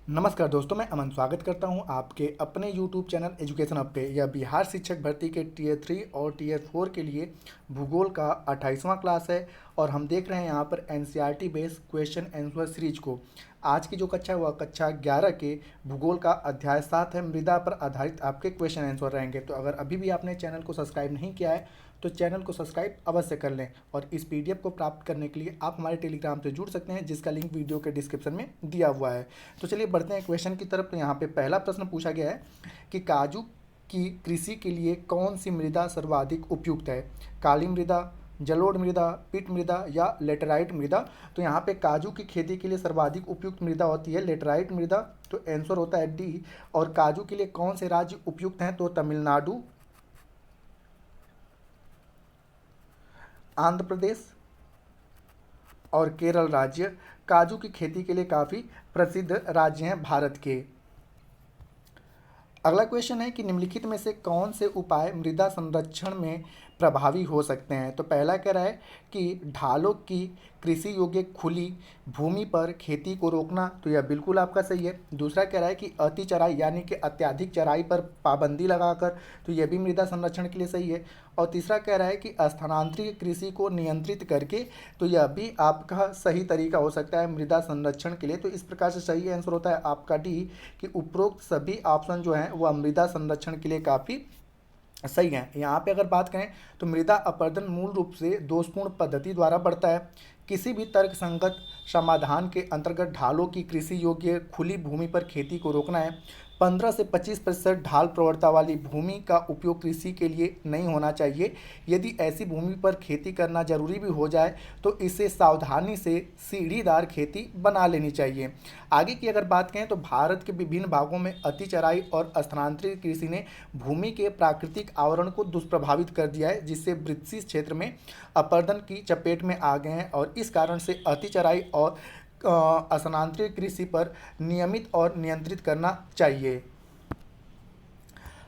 नमस्कार दोस्तों, मैं अमन स्वागत करता हूं आपके अपने यूट्यूब चैनल एजुकेशन हब पे। यह बिहार शिक्षक भर्ती के टीयर 3 और टीयर 4 के लिए भूगोल का 28वां क्लास है और हम देख रहे हैं यहां पर NCERT based question answer series को। आज की जो कक्षा है वह कक्षा 11 के भूगोल का अध्याय 7 है। मृदा पर आधारित आपके क्वेश्चन आंसर रहेंगे। तो अगर अभी भी आपने चैनल को सब्सक्राइब नहीं किया है तो चैनल को सब्सक्राइब अवश्य कर लें और इस पीडीएफ को प्राप्त करने के लिए आप हमारे टेलीग्राम से जुड़ सकते हैं, जिसका लिंक वीडियो के डिस्क्रिप्शन में दिया हुआ है। तो चलिए बढ़ते हैं क्वेश्चन की तरफ। तो यहाँ पे पहला प्रश्न पूछा गया है कि काजू की कृषि के लिए कौन सी मृदा सर्वाधिक उपयुक्त है? काली मृदा, जलोढ़ मृदा, पीट मृदा या लेटराइट मृदा? तो यहाँ पे काजू की खेती के लिए सर्वाधिक उपयुक्त मृदा होती है लेटराइट मृदा। तो आंसर होता है डी। और काजू के लिए कौन से राज्य उपयुक्त हैं? तो तमिलनाडु, आंध्र प्रदेश और केरल राज्य काजू की खेती के लिए काफ़ी प्रसिद्ध राज्य हैं भारत के। अगला क्वेश्चन है कि निम्नलिखित में से कौन से उपाय मृदा संरक्षण में प्रभावी हो सकते हैं? तो पहला कह रहा है कि ढालों की कृषि योग्य खुली भूमि पर खेती को रोकना, तो यह बिल्कुल आपका सही है। दूसरा कह रहा है कि अति चराई यानी कि अत्यधिक चराई पर पाबंदी लगाकर, तो यह भी मृदा संरक्षण के लिए सही है। और तीसरा कह रहा है कि स्थानांतरित कृषि को नियंत्रित करके, तो यह भी आपका सही तरीका हो सकता है मृदा संरक्षण के लिए। तो इस प्रकार से सही आंसर होता है आपका डी, कि उपरोक्त सभी ऑप्शन जो हैं वह मृदा संरक्षण के लिए काफ़ी सही है। यहाँ पे अगर बात करें तो मृदा अपरदन मूल रूप से दोषपूर्ण पद्धति द्वारा बढ़ता है। किसी भी तर्क संगत समाधान के अंतर्गत ढालों की कृषि योग्य खुली भूमि पर खेती को रोकना है। 15 से 25% ढाल प्रवणता वाली भूमि का उपयोग कृषि के लिए नहीं होना चाहिए। यदि ऐसी भूमि पर खेती करना जरूरी भी हो जाए तो इसे सावधानी से सीढ़ीदार खेती बना लेनी चाहिए। आगे की अगर बात करें तो भारत के विभिन्न भागों में अति चराई और स्थानांतरित कृषि ने भूमि के प्राकृतिक आवरण को दुष्प्रभावित कर दिया है, जिससे वृक्षि क्षेत्र में अपरदन की चपेट में आ गए हैं और इस कारण से अति चराई और स्थानांतरित कृषि पर नियमित और नियंत्रित करना चाहिए।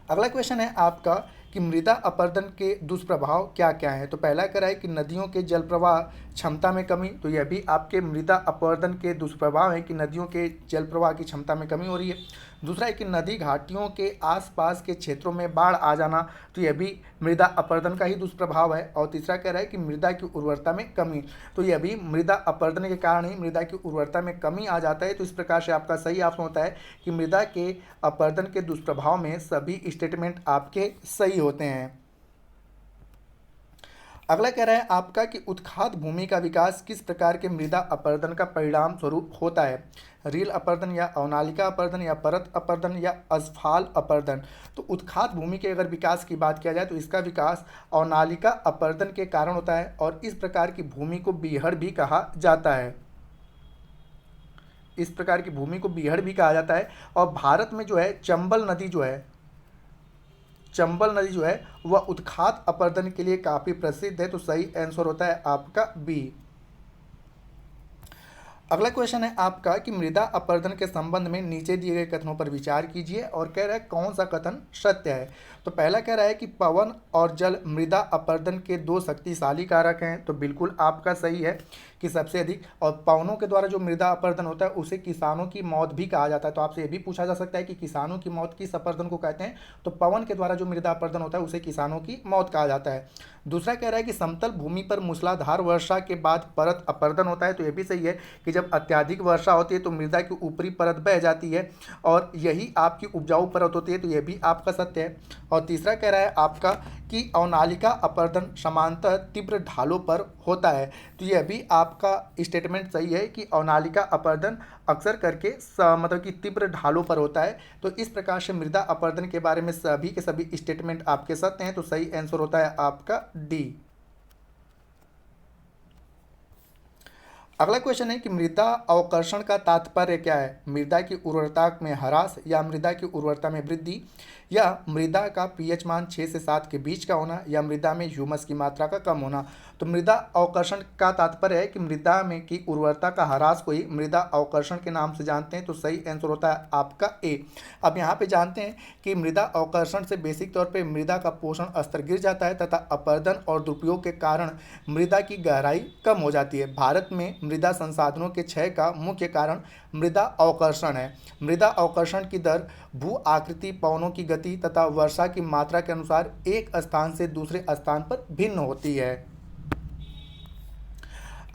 अगला क्वेश्चन है आपका कि मृदा अपरदन के दुष्प्रभाव क्या क्या हैं? तो पहला कह रहा है कि नदियों के जल प्रवाह क्षमता में कमी, तो यह भी आपके मृदा अपरदन के दुष्प्रभाव है कि नदियों के जल प्रवाह की क्षमता में कमी हो रही है। दूसरा है कि नदी घाटियों के आसपास के क्षेत्रों में बाढ़ आ जाना, तो यह भी मृदा अपरदन का ही दुष्प्रभाव है। और तीसरा कह रहा है कि मृदा की उर्वरता में कमी, तो यह भी मृदा अपरदन के कारण ही मृदा की उर्वरता में कमी आ जाता है। तो इस प्रकार से आपका सही ऑप्शन होता है कि मृदा के अपरदन के दुष्प्रभाव में सभी स्टेटमेंट आपके सही होते हैं। अगला कह रहा है आपका कि उत्खात भूमि का विकास किस प्रकार के मृदा अपरदन का परिणाम स्वरूप होता है? रील अपरदन या अवनालिका अपरदन या परत अपरदन या अस्फाल अपरदन? तो उत्खात भूमि के अगर विकास की बात किया जाए तो इसका विकास अवनालिका अपरदन के कारण होता है और इस प्रकार की भूमि को बीहड़ भी कहा जाता है। इस प्रकार की भूमि को बीहड़ भी कहा जाता है। और भारत में जो है चंबल नदी जो है वह उत्खात अपरदन के लिए काफ़ी प्रसिद्ध है। तो सही आंसर होता है आपका बी। अगला क्वेश्चन है आपका कि मृदा अपरदन के संबंध में नीचे दिए गए कथनों पर विचार कीजिए और कह रहा है कौन सा कथन सत्य है। तो पहला कह रहा है कि पवन और जल मृदा अपरदन के दो शक्तिशाली कारक हैं, तो बिल्कुल आपका सही है कि सबसे अधिक। और पवनों के द्वारा जो मृदा अपरदन होता है उसे किसानों की मौत भी कहा जाता है। तो आपसे ये भी पूछा जा सकता है कि किसानों की मौत किस अपरदन को कहते हैं? तो पवन के द्वारा जो मृदा अपरदन होता है उसे किसानों की मौत कहा जाता है। दूसरा कह रहा है कि समतल भूमि पर मूसलाधार वर्षा के बाद परत अपरदन होता है। तो ये भी सही है कि जब अत्यधिक वर्षा होती है तो मृदा की ऊपरी परत बह जाती है और यही आपकी उपजाऊ परत होती है। तो यह भी आपका सत्य है। और तीसरा कह रहा है आपका कि अवनालिका अपरदन समांतर तीव्र ढालों पर होता है। तो यह भी आपका स्टेटमेंट सही है कि अवनालिका अपरदन अक्सर करके मतलब कि तीव्र ढालों पर होता है। तो इस प्रकार से मृदा अपरदन के बारे में सभी के सभी स्टेटमेंट आपके सत्य हैं। तो सही आंसर होता है आपका डी। अगला क्वेश्चन है कि मृदा अवकर्षण का तात्पर्य क्या है? मृदा की उर्वरता में ह्रास या मृदा की उर्वरता में वृद्धि या मृदा का पीएच मान 6 से 7 के बीच का होना या मृदा में ह्यूमस की मात्रा का कम होना? तो मृदा अवकर्षण का तात्पर्य है कि मृदा में की उर्वरता का ह्रास को ही मृदा अवकर्षण के नाम से जानते हैं। तो सही आंसर होता है आपका ए। अब यहाँ पे जानते हैं कि मृदा अवकर्षण से बेसिक तौर पे मृदा का पोषण स्तर गिर जाता है तथा अपरदन और दुरुपयोग के कारण मृदा की गहराई कम हो जाती है। भारत में मृदा संसाधनों के क्षय का मुख्य कारण मृदा अवकर्षण है। मृदा अवकर्षण की दर भू आकृति, पवनों की गति तथा वर्षा की मात्रा के अनुसार एक स्थान से दूसरे स्थान पर भिन्न होती है।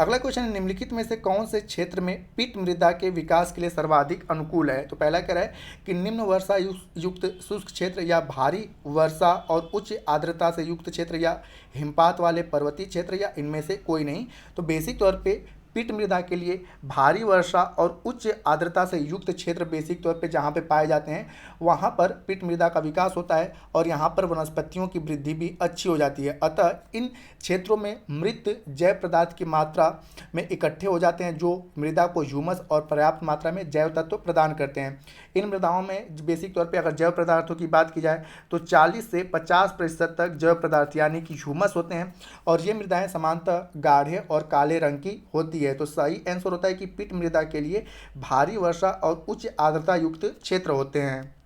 अगला क्वेश्चन है, निम्नलिखित में से कौन से क्षेत्र में पीट मृदा के विकास के लिए सर्वाधिक अनुकूल है? तो पहला कह रहा है कि निम्न वर्षा युक्त शुष्क क्षेत्र या भारी वर्षा और उच्च आर्द्रता से युक्त क्षेत्र या हिमपात वाले पर्वतीय क्षेत्र या इनमें से कोई नहीं। तो बेसिक तौर पे पीट मृदा के लिए भारी वर्षा और उच्च आर्द्रता से युक्त क्षेत्र बेसिक तौर पे जहाँ पे पाए जाते हैं वहाँ पर पीट मृदा का विकास होता है और यहाँ पर वनस्पतियों की वृद्धि भी अच्छी हो जाती है। अतः इन क्षेत्रों में मृत जैव पदार्थ की मात्रा में इकट्ठे हो जाते हैं जो मृदा को ह्यूमस और पर्याप्त मात्रा में जैव तत्व प्रदान करते हैं। इन मृदाओं में बेसिक तौर पे अगर जैव पदार्थों की बात की जाए तो 40 से 50% तक जैव पदार्थ यानी कि ह्यूमस होते हैं और ये मृदाएं सामान्यतः गाढ़े और काले रंग की होती है। तो सही आंसर होता है कि पीट मृदा के लिए भारी वर्षा और उच्च आर्द्रता युक्त क्षेत्र होते हैं।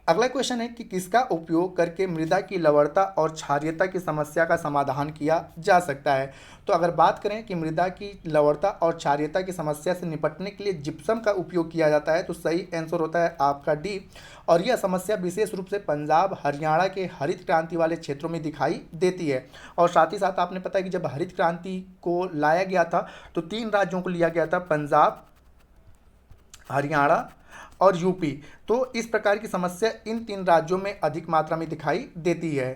अगला क्वेश्चन है कि किसका उपयोग करके मृदा की लवणता और क्षारीयता की समस्या का समाधान किया जा सकता है? तो अगर बात करें कि मृदा की लवणता और क्षारीयता की समस्या से निपटने के लिए जिप्सम का उपयोग किया जाता है तो सही आंसर होता है आपका डी। और यह समस्या विशेष रूप से पंजाब हरियाणा के हरित क्रांति वाले क्षेत्रों में दिखाई देती है। और साथ ही साथ आपने पता है कि जब हरित क्रांति को लाया गया था तो 3 राज्यों को लिया गया था, पंजाब, हरियाणा और यूपी। तो इस प्रकार की समस्या इन 3 राज्यों में अधिक मात्रा में दिखाई देती है।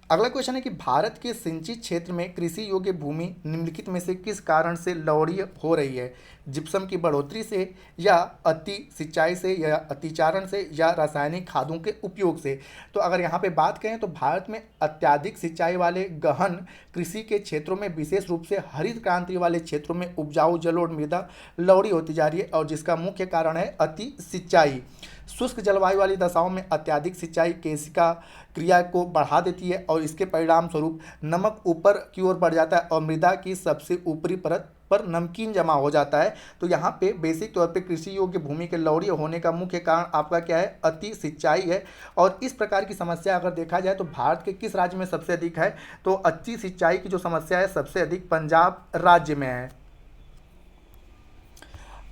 अगला क्वेश्चन है कि भारत के सिंचित क्षेत्र में कृषि योग्य भूमि निम्नलिखित में से किस कारण से लवणीय हो रही है? जिप्सम की बढ़ोतरी से या अति सिंचाई से या अतिचारण से या रासायनिक खादों के उपयोग से? तो अगर यहाँ पे बात करें तो भारत में अत्यधिक सिंचाई वाले गहन कृषि के क्षेत्रों में विशेष रूप से हरित क्रांति वाले क्षेत्रों में उपजाऊ जलोढ़ मृदा लवणीय होती जा रही है और जिसका मुख्य कारण है अति सिंचाई। शुष्क जलवायु वाली दशाओं में अत्यधिक सिंचाई केशिका क्रिया को बढ़ा देती है और इसके परिणाम स्वरूप नमक ऊपर की ओर बढ़ जाता है और मृदा की सबसे ऊपरी परत पर नमकीन जमा हो जाता है। तो यहाँ पे बेसिक तौर पे कृषि योग्य भूमि के लवणीय होने का मुख्य कारण आपका क्या है? अति सिंचाई है। और इस प्रकार की समस्या अगर देखा जाए तो भारत के किस राज्य में सबसे अधिक है? तो अति सिंचाई की जो समस्या है सबसे अधिक पंजाब राज्य में है।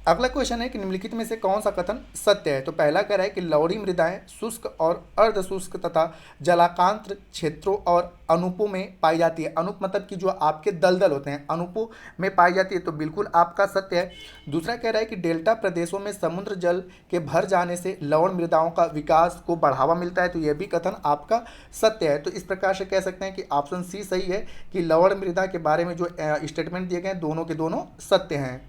अगला क्वेश्चन है कि निम्नलिखित में से कौन सा कथन सत्य है? तो पहला कह रहा है कि लवणीय मृदाएं शुष्क और अर्ध शुष्क तथा जलाकांत क्षेत्रों और अनुपों में पाई जाती है। अनुप मतलब कि जो आपके दलदल होते हैं अनुपों में पाई जाती है, तो बिल्कुल आपका सत्य है। दूसरा कह रहा है कि डेल्टा प्रदेशों में समुद्र जल के भर जाने से लवण मृदाओं का विकास को बढ़ावा मिलता है, तो यह भी कथन आपका सत्य है। तो इस प्रकार से कह सकते हैं कि ऑप्शन सी सही है कि लवण मृदा के बारे में जो स्टेटमेंट दिए गए दोनों के दोनों सत्य हैं।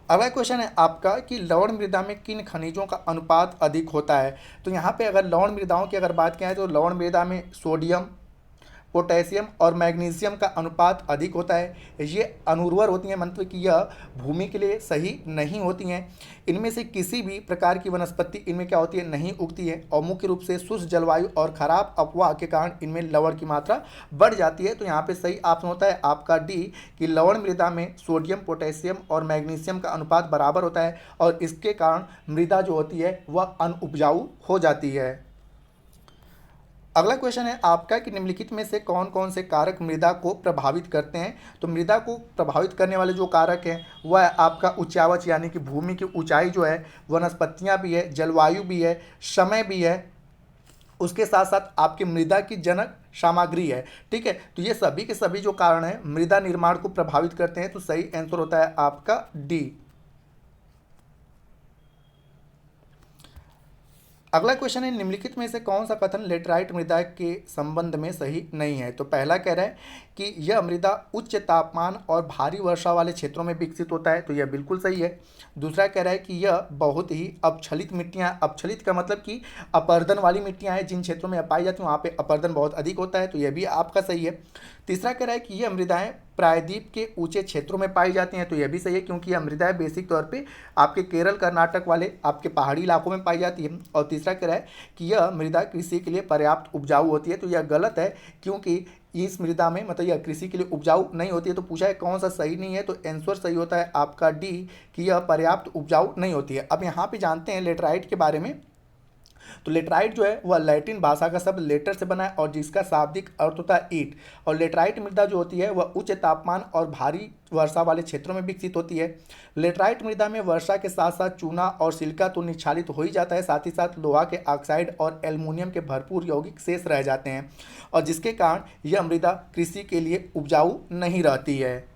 अगला क्वेश्चन है आपका कि लवण मृदा में किन खनिजों का अनुपात अधिक होता है? तो यहाँ पे अगर लवण मृदाओं की अगर बात किया है तो लवण मृदा में सोडियम, पोटेशियम और मैग्नीशियम का अनुपात अधिक होता है। ये अनुर्वर होती हैं, मतलब कि यह भूमि के लिए सही नहीं होती हैं। इनमें से किसी भी प्रकार की वनस्पति इनमें क्या होती है? नहीं उगती है और मुख्य रूप से शुष्क जलवायु और खराब अपवाह के कारण इनमें लवण की मात्रा बढ़ जाती है। तो यहाँ पे सही ऑप्शन होता है आपका डी कि लवण मृदा में सोडियम, पोटेशियम और मैग्नीशियम का अनुपात बराबर होता है और इसके कारण मृदा जो होती है वह अनउपजाऊ हो जाती है। अगला क्वेश्चन है आपका कि निम्नलिखित में से कौन कौन से कारक मृदा को प्रभावित करते हैं? तो मृदा को प्रभावित करने वाले जो कारक हैं वह है आपका उच्चावच यानी कि भूमि की ऊंचाई जो है, वनस्पतियां भी है, जलवायु भी है, समय भी है, उसके साथ साथ आपकी मृदा की जनक सामग्री है। ठीक है, तो ये सभी के सभी जो कारण हैं मृदा निर्माण को प्रभावित करते हैं। तो सही आंसर होता है आपका डी। अगला क्वेश्चन है निम्नलिखित में से कौन सा कथन लेटराइट मृदा के संबंध में सही नहीं है? तो पहला कह रहा है कि यह मृदा उच्च तापमान और भारी वर्षा वाले क्षेत्रों में विकसित होता है, तो यह बिल्कुल सही है। दूसरा कह रहा है कि यह बहुत ही अपक्षलित मिट्टियाँ, अपक्षलित का मतलब कि अपर्दन वाली मिट्टियाँ हैं, जिन क्षेत्रों में पाई जाती हैं वहाँ पे अपर्दन बहुत अधिक होता है, तो यह भी आपका सही है। तीसरा कह रहा है कि यह मृदाएं प्रायद्वीप के ऊंचे क्षेत्रों में पाई जाती हैं, तो यह भी सही है क्योंकि यह मृदाएं बेसिक तौर पे आपके केरल, कर्नाटक वाले आपके पहाड़ी इलाकों में पाई जाती है। और तीसरा कह रहा है कि यह मृदा कृषि के लिए पर्याप्त उपजाऊ होती है, तो यह गलत है क्योंकि इस मृदा में मतलब यह कृषि के लिए उपजाऊ नहीं होती है। तो पूछा है कौन सा सही नहीं है, तो आंसर सही होता है आपका डी कि यह पर्याप्त उपजाऊ नहीं होती है। अब यहाँ पे जानते हैं लेटराइट के बारे में। तो लेटराइट जो है वह लैटिन भाषा का शब्द लेटर से बना है और जिसका शाब्दिक अर्थ होता है ईंट। और लेटराइट मृदा जो होती है वह उच्च तापमान और भारी वर्षा वाले क्षेत्रों में विकसित होती है। लेटराइट मृदा में वर्षा के साथ साथ चूना और सिलिका तो निक्षालित हो ही जाता है, साथ ही साथ लोहा के ऑक्साइड और एल्युमिनियम के भरपूर यौगिक शेष रह जाते हैं और जिसके कारण यह मृदा कृषि के लिए उपजाऊ नहीं रहती है।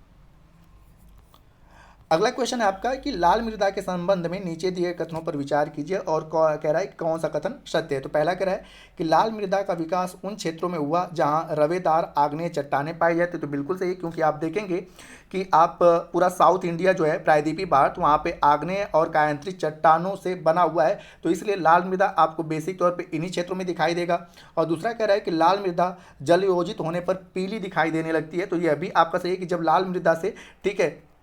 अगला क्वेश्चन है आपका कि लाल मृदा के संबंध में नीचे दिए कथनों पर विचार कीजिए और कह रहा है कि कौन सा कथन सत्य है। तो पहला कह रहा है कि लाल मृदा का विकास उन क्षेत्रों में हुआ जहां रवेदार आग्नेय चट्टानें पाई जाती, तो बिल्कुल सही, क्योंकि आप देखेंगे कि आप पूरा साउथ इंडिया जो है प्रायद्वीपीय भारत, वहाँ पे आग्नेय और कायांतरित चट्टानों से बना हुआ है, तो इसलिए लाल मृदा आपको बेसिक तौर पे इन्हीं क्षेत्रों में दिखाई देगा। और दूसरा कह रहा है कि लाल मृदा जलयोजित होने पर पीली दिखाई देने लगती है, तो यह भी आपका सही है कि जब लाल मृदा से, ठीक है,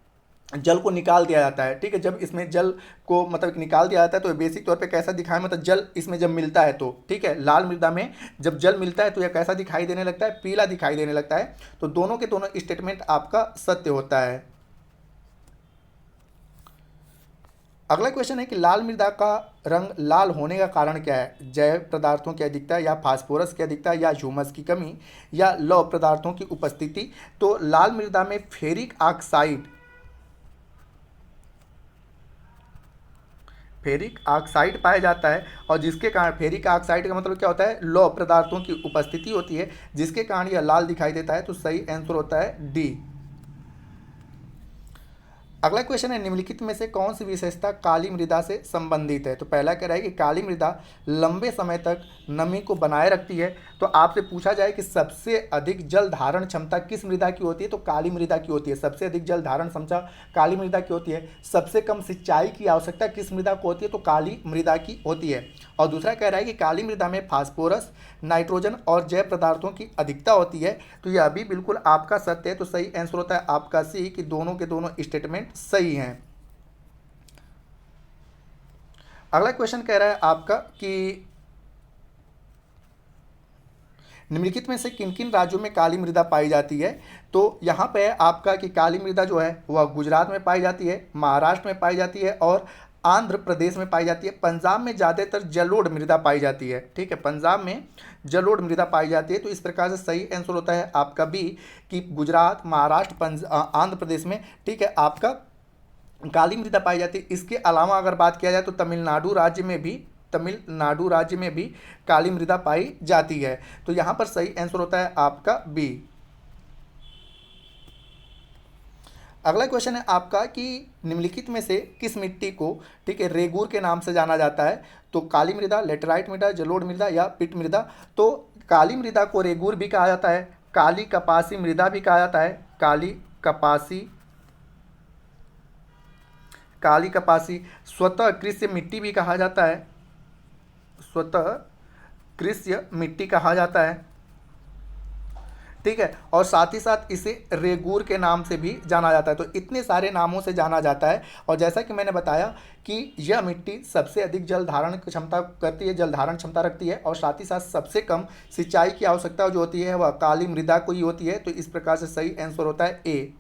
जल को निकाल दिया जाता है, ठीक है, जब इसमें जल को मतलब निकाल दिया जाता है तो बेसिक तौर पे कैसा दिखाए, मतलब जल इसमें जब मिलता है तो, ठीक है, लाल मृदा में जब जल मिलता है तो यह कैसा दिखाई देने लगता है, पीला दिखाई देने लगता है। तो दोनों के दोनों स्टेटमेंट आपका सत्य होता है। अगला क्वेश्चन है कि लाल मृदा का रंग लाल होने का कारण क्या है? जैव पदार्थों की अधिकता या फास्फोरस की अधिकता या ह्यूमस की कमी या लौह पदार्थों की उपस्थिति। तो लाल मृदा में फेरिक ऑक्साइड पाया जाता है और जिसके कारण फेरिक ऑक्साइड का मतलब क्या होता है, लौह पदार्थों की उपस्थिति होती है, जिसके कारण यह लाल दिखाई देता है। तो सही आंसर होता है डी। अगला क्वेश्चन है निम्नलिखित में से कौन सी विशेषता काली मृदा से संबंधित है? तो पहला कह रहा है कि काली मृदा लंबे समय तक नमी को बनाए रखती है। तो आपसे पूछा जाए कि सबसे अधिक जल धारण क्षमता किस मृदा की होती है, तो काली मृदा की होती है। सबसे अधिक जल धारण क्षमता काली मृदा की होती है। सबसे कम सिंचाई की आवश्यकता किस मृदा को होती है, तो काली मृदा की होती है। और दूसरा कह रहा है कि काली मृदा में फास्फोरस, नाइट्रोजन और जैव पदार्थों की अधिकता होती है। तो यह भी बिल्कुल आपका सत्य है। तो सही आंसर होता है आपका सी, कि दोनों के दोनों स्टेटमेंट सही हैं। अगला क्वेश्चन कह रहा है आपका कि निम्नलिखित में से किन किन राज्यों में काली मृदा पाई जाती है? तो यहाँ पे आपका कि काली मृदा जो है वह गुजरात में पाई जाती है, महाराष्ट्र में पाई जाती है और आंध्र प्रदेश में पाई जाती है। पंजाब में ज़्यादातर जलोढ़ मृदा पाई जाती है, ठीक है, पंजाब में जलोढ़ मृदा पाई जाती है। तो इस प्रकार से सही आंसर होता है आपका बी, कि गुजरात, महाराष्ट्र, आंध्र प्रदेश में, ठीक है, आपका काली मृदा पाई जाती है। इसके अलावा अगर बात किया जाए तो तमिलनाडु राज्य में भी काली मृदा पाई जाती है। तो यहाँ पर सही आंसर होता है आपका बी। अगला क्वेश्चन है आपका कि निम्नलिखित में से किस मिट्टी को, ठीक है, रेगूर के नाम से जाना जाता है? तो काली मृदा, लेटराइट मृदा, जलोढ़ मृदा या पिट मृदा। तो काली मृदा को रेगूर भी कहा जाता है, काली कपासी मृदा भी कहा जाता है, काली कपासी स्वतः कृष्य मिट्टी भी कहा जाता है, ठीक है, और साथ ही साथ इसे रेगूर के नाम से भी जाना जाता है। तो इतने सारे नामों से जाना जाता है। और जैसा कि मैंने बताया कि यह मिट्टी सबसे अधिक जल धारण क्षमता रखती है और साथ ही साथ सबसे कम सिंचाई की आवश्यकता जो होती है वह काली मृदा को ही होती है। तो इस प्रकार से सही आंसर होता है ए।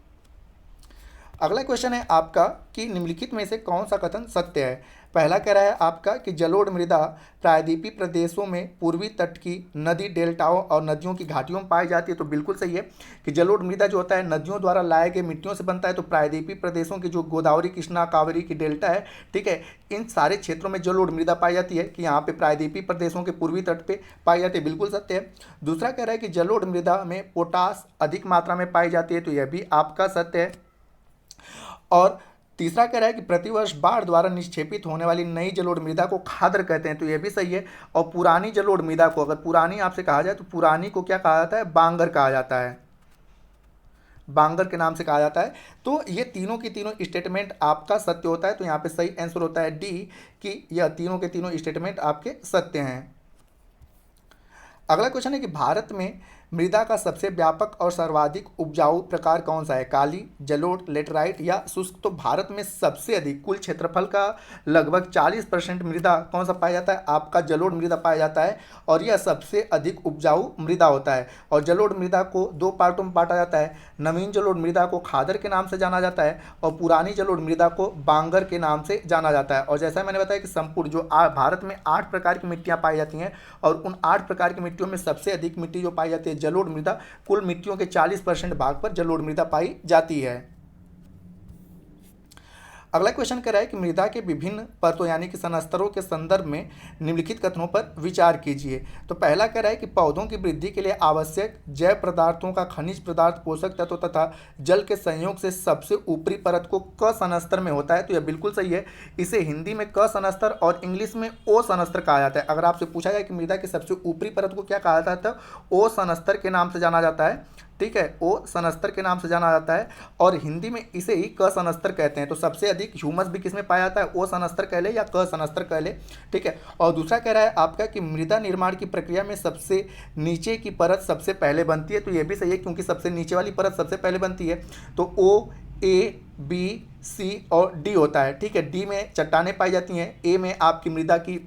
अगला क्वेश्चन है आपका कि निम्नलिखित में से कौन सा कथन सत्य है? पहला कह रहा है आपका कि जलोढ़ मृदा प्रायद्वीपीय प्रदेशों में पूर्वी तट की नदी, डेल्टाओं और नदियों की घाटियों में पाई जाती है। तो बिल्कुल सही है कि जलोढ़ मृदा जो होता है नदियों द्वारा लाए गए मिट्टियों से बनता है। तो प्रायद्वीपीय प्रदेशों की जो गोदावरी, कृष्णा, कावेरी की डेल्टा है, ठीक है, इन सारे क्षेत्रों में जलोढ़ मृदा पाई जाती है, कि यहाँ पे प्रायद्वीपीय प्रदेशों के पूर्वी तट पे पाई जाती है। बिल्कुल सत्य है। दूसरा कह रहा है कि जलोढ़ मृदा में पोटास अधिक मात्रा में पाई जाती है। तो यह भी आपका सत्य है। और तीसरा कह रहा है कि प्रतिवर्ष बाढ़ द्वारा निक्षेपित होने वाली नई जलोढ़ मृदा को खादर कहते हैं। तो यह भी सही है। और पुरानी जलोढ़ मृदा को, अगर पुरानी आपसे कहा जाए तो पुरानी को क्या कहा जाता है? बांगर कहा जाता है, बांगर के नाम से कहा जाता है। तो ये तीनों की तीनों स्टेटमेंट आपका सत्य होता है। तो यहाँ पे सही आंसर होता है डी, कि यह तीनों के तीनों स्टेटमेंट आपके सत्य हैं। अगला क्वेश्चन है कि भारत में मृदा का सबसे व्यापक और सर्वाधिक उपजाऊ प्रकार कौन सा है? काली, जलोढ़, लेटराइट या शुष्क? तो भारत में सबसे अधिक कुल क्षेत्रफल का लगभग 40% मृदा कौन सा पाया जाता है? आपका जलोढ़ मृदा पाया जाता है और यह सबसे अधिक उपजाऊ मृदा होता है। और जलोढ़ मृदा को दो पार्टों में बांटा जाता है। नवीन जलोढ़ मृदा को खादर के नाम से जाना जाता है और पुरानी जलोढ़ मृदा को बांगर के नाम से जाना जाता है। और जैसा मैंने बताया कि संपूर्ण जो भारत में 8 प्रकार की मिट्टियाँ पाई जाती हैं और उन 8 प्रकार की मिट्टियों में सबसे अधिक मिट्टी जो पाई जाती है जलोढ़ मृदा, कुल मिट्टियों के 40% भाग पर जलोढ़ मृदा पाई जाती है। अगला क्वेश्चन कह रहा है कि मृदा के विभिन्न परतों यानी कि संस्तरों के संदर्भ में निम्नलिखित कथनों पर विचार कीजिए। तो पहला कह रहा है कि पौधों की वृद्धि के लिए आवश्यक जैव पदार्थों का खनिज पदार्थ, पोषक तत्व तथा जल के संयोग से सबसे ऊपरी परत को क सनस्तर में होता है। तो यह बिल्कुल सही है। इसे हिंदी में क सनस्तर और इंग्लिश में ओ सनस्तर कहा जाता है। अगर आपसे पूछा जाए कि मृदा की सबसे ऊपरी परत को क्या कहा जाता है तो ओ सनस्तर के नाम से जाना जाता है। ठीक है, ओ सनस्तर के नाम से जाना जाता है और हिंदी में इसे ही क सनस्तर कहते हैं। तो सबसे अधिक ह्यूमस भी किसमें पाया जाता है? ओ सनस्तर कह ले या क सनस्तर कह ले। ठीक है, और दूसरा कह रहा है आपका कि मृदा निर्माण की प्रक्रिया में सबसे नीचे की परत सबसे पहले बनती है। तो ये भी सही है क्योंकि सबसे नीचे वाली परत सबसे पहले बनती है। तो ओ, ए, बी, सी और डी होता है। ठीक है, डी में चट्टानें पाई जाती हैं, ए में आपकी मृदा की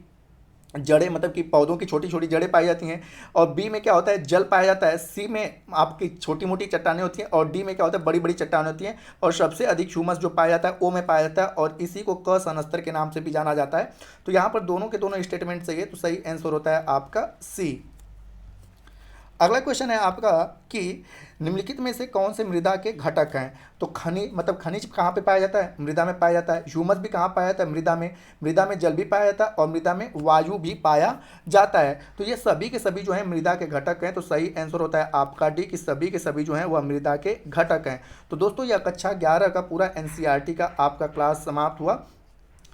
जड़ें मतलब कि पौधों की छोटी छोटी जड़ें पाई जाती हैं और बी में क्या होता है? जल पाया जाता है। सी में आपकी छोटी मोटी चट्टानें होती हैं और डी में क्या होता है? बड़ी बड़ी चट्टानें होती हैं। और सबसे अधिक ह्यूमस जो पाया जाता है ओ में पाया जाता है और इसी को क सनस्तर के नाम से भी जाना जाता है। तो यहाँ पर दोनों के दोनों स्टेटमेंट सही है, तो सही आंसर होता है आपका सी। अगला क्वेश्चन है आपका कि निम्नलिखित में से कौन से मृदा के घटक हैं? तो खनिज कहाँ पे पाया जाता है? मृदा में पाया जाता है। ह्यूमस भी कहाँ पाया जाता है? मृदा में जल भी पाया जाता है और मृदा में वायु भी पाया जाता है। तो ये सभी के सभी जो है मृदा के घटक हैं। तो सही आंसर होता है आपका डी कि सभी के सभी जो हैं वह मृदा के घटक हैं। तो दोस्तों यह कक्षा 11 का पूरा एनसीईआरटी का आपका क्लास समाप्त हुआ।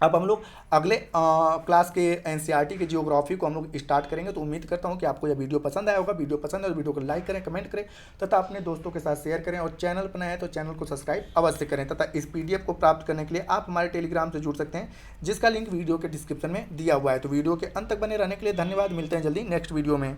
अब हम लोग अगले क्लास के एनसीईआरटी के जियोग्राफी को हम लोग स्टार्ट करेंगे। तो उम्मीद करता हूँ कि आपको यह वीडियो पसंद आया होगा। वीडियो पसंद है तो वीडियो को लाइक करें, कमेंट करें तथा अपने दोस्तों के साथ शेयर करें और चैनल पर नए हैं तो चैनल को सब्सक्राइब अवश्य करें। तथा इस पीडीएफ को प्राप्त करने के लिए आप हमारे टेलीग्राम से जुड़ सकते हैं जिसका लिंक वीडियो के डिस्क्रिप्शन में दिया हुआ है। तो वीडियो के अंत तक बने रहने के लिए धन्यवाद। मिलते हैं जल्दी नेक्स्ट वीडियो में।